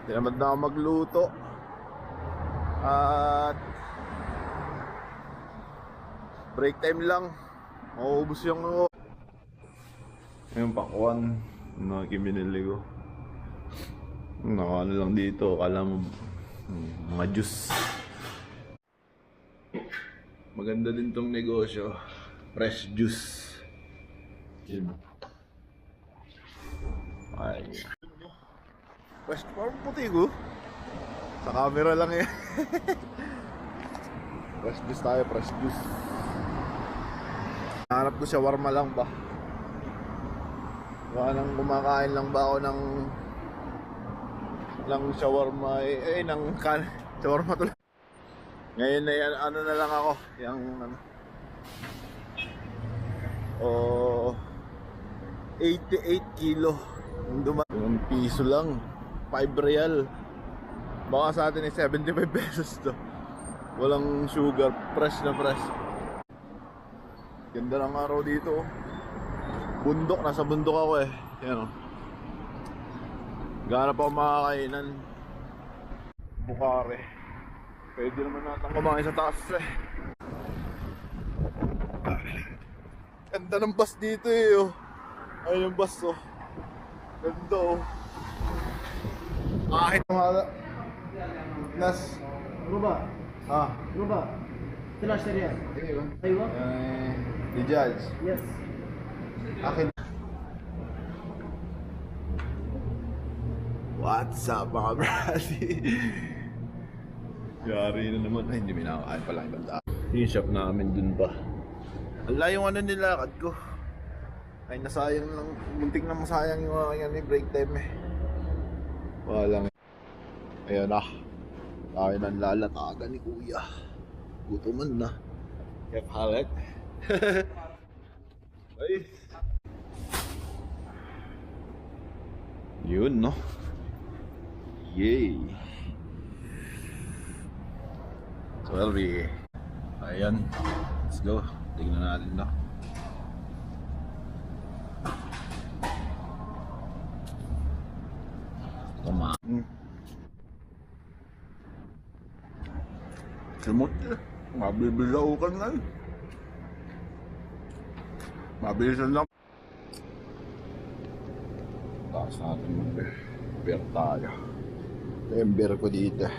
Tinamad na ako magluto. At break time lang. Mauubos yung pakwan na kiminili ko. Nakaano lang dito, akala mo mga juice. Maganda din tong negosyo. Fresh juice. Yun. Ay. Fresh, parang puti ko. Sa camera lang eh. Fresh juice tayo, fresh juice. Hanap ko shawarma lang ba? Baka nang kumakain lang ba ako ng shawarma shawarma to. Ngayon na yan, ano na lang ako, yung ano, 88 kilo. Yung piso lang, 5 real. Baka sa atin ay 75 pesos to. Walang sugar, fresh na fresh. Ganda ng araw dito. Bundok, nasa bundok ako eh. Yan o. Gahanap ako makakainan. Bukare. Pwede naman natin kumain sa taas eh. Ganda ng bus dito eh oh. Ayun yung bus oh. Ganda oh. Kahit mahal. Nas. Ruba. Ah. Ruba. Flash area. Aywa. The judge. Yes. Akin. What's up mga brady? Yari na naman. Ay, hindi may nakakain pala ibang daan. Yung shop namin dun pa. Ala yung ano nilakad ko. Ay nasayang lang. Muntik na masayang yung aking break time eh. Walang. Ayan na. Tayo ng lalatagan ni kuya. Gutuman na. Kaya palit. Ay. Yun no. Yay. Sorry. Ayan. Let's go. Tignan natin na. Kumain. Simot eh. Mabibilaw ka na eh. Mabilisan lang. Taas natin mag-beer tayo. Yung beer ko dito.